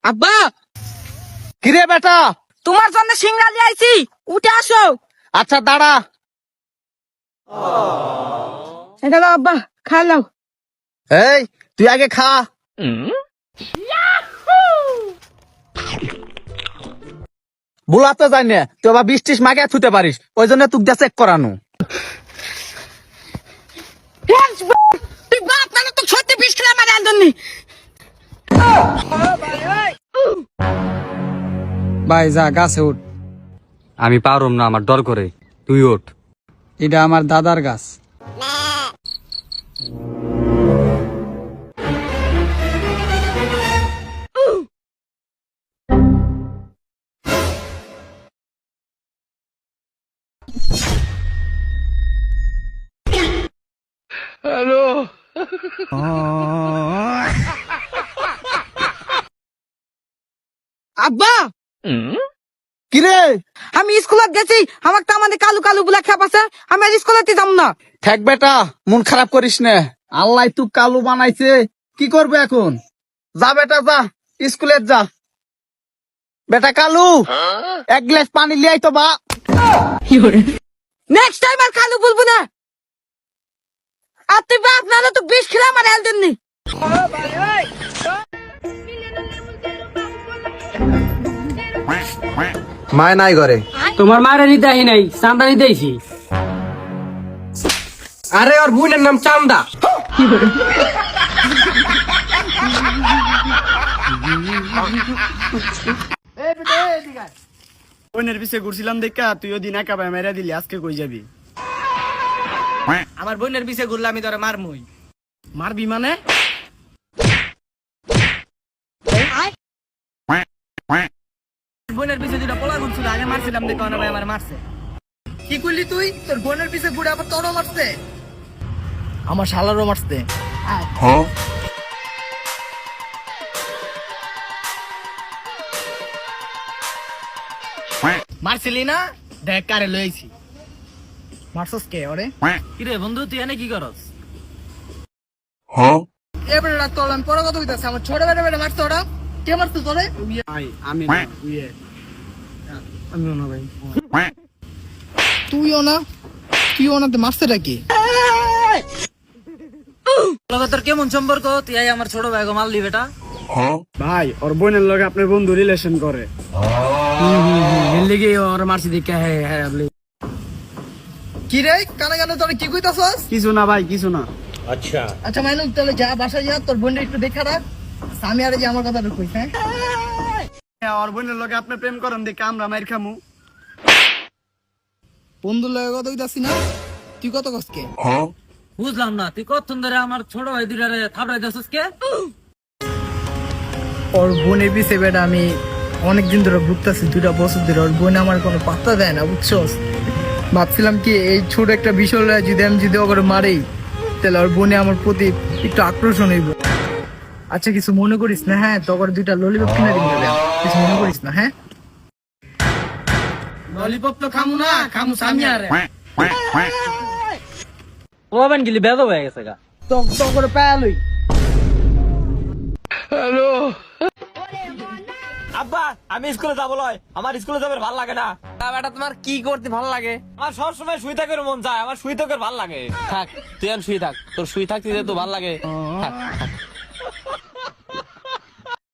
আব্বা কিরে বেটা? তোমার জন্য সিঙ্গা নিয়ে আইছি, উঠে আসো। আচ্ছা দাঁড়া। এটা নাও আব্বা, খা নাও। এই তুই আগে খা। বুলাতে যাই না, তুই আবার 20-30 মাগে থুতে পারিস, ওই জন্য তুই চেক করানো। তুই বাপ না তো সত্যি বিষ খেলা মারে আননি। ভাই যা গাছে উঠ। আমি পারুম না, আমার ডর করে, তুই ওঠ। এটা আমার দাদার গাছ। আব্বা কিরে? আমি স্কুলত গেছি, আমার তো আমাদের কালু কালু বলে খেপ আছে, আমি আর স্কুলতে যাব না। ঠেক বেটা, মন খারাপ করিস না, আল্লাহ তুই কালু বানাইছে, কি করবে এখন? যা বেটা যা, স্কুলে যা। বেটা কালু, এক গ্লাস পানি লিয়াই তো বা। নেক্সট টাইম আর কালু বলবো না। আর তুই বাপ না তো বিষ খেলা মারে আননি। মায় নাই ঘরে। তোমার মায়ের নিতে আহি নাই, চান্দা নিতে আইছি। আরে ওর বোনের নাম চান্দা। বোনের পিছে ঘুরছিলাম দেখা তুই ওদিন একা ভাই মেরা দিলি, আজকে কই যাবি? আমার বোনের পিছে ঘুরলে আমি তোরা মারমুই। মারবি মানে? বোনের পিছে দুটা পোলা ঘুরছিল, আগে মারছিলাম দেখো না ভাই আমার মারছে। কি করলি তুই? তোর বোনের পিছে ঘুরে আবার তোরও মারছে? আমার শালারও মারছে। মারছিলি না? দেখ কারে লইছি। মারছস কে ওরে? কিরে বন্ধু তুই এনে কি করস? এবারে রাত তোর আমি পরে কথা কইতাছি, আমার ছোট বেটা বেটা মারছে ওরা। কে মারছে তোরে? আমি আমিও না ভাই। তুইও না? তুইও না? তো মারছেটা কি? লগে তোর কেমন সম্পর্ক? তুই আই আমার ছোট ভাইগো মারলি বেটা। ভাই ওর বোনের লগে আপনার বন্ধু রিলেশন করে। এর লিগে ওর মারছি দেখে হ্যাঁ হ্যাঁ বলি। কি রে কানে কানে তোরে কি কইতাছস? কিছু না ভাই, কিছু না। আচ্ছা মাইনুক তাহলে যা বাসায় যা, তোর বোনের একটু দেখা রাখ। আমি আরে যে আমার কথাটা কইছ। হ্যাঁ ওর বোনের লগে আপনি প্রেম করেন দেখে আমরা মাইর খামু। বন্ধুর লগে কথা কইতাছি না, তুই কত কসকে? বুঝলাম না, তুই কতক্ষণ ধরে আমার ছোট ভাই দুটারে থাপড়াই দিছস কে? ওর বোনের পিছে বেটা আমি অনেকদিন ধরে ঘুরতেছি, 2 বছর ধরে। ওর বোন আমার কোনো পাত্তা দেয় না, বুঝছস? ভাবছিলাম কি এই ছোট একটা বিষয় যদি আমি ওকে মারি, তাহলে ওর বোনে আমার প্রতি একটু আকর্ষণ হইব। আচ্ছা কিছু মনে করিস না? হ্যাঁ তোর 2টা ললিপপ কিনে দিন, কিছু মনে করিস না? হ্যাঁ ললিপপ তো খামু না, খামু সামিয়ারে। ওবেন গিলি বেদ হয়ে গেছে গা। তো করে পায়ালই। আব্বা আমি স্কুলে যাবো লয়, আমার স্কুলে যাবে ভালো লাগে না। বেটা তোমার কি করতে ভালো লাগে? আমার সবসময় শুই থাকার মন চায়, আমার শুই থাকার ভালো লাগে। থাক তুই শুই থাক, তোর শুই থাকতে তো ভালো লাগে। থাক, থাক।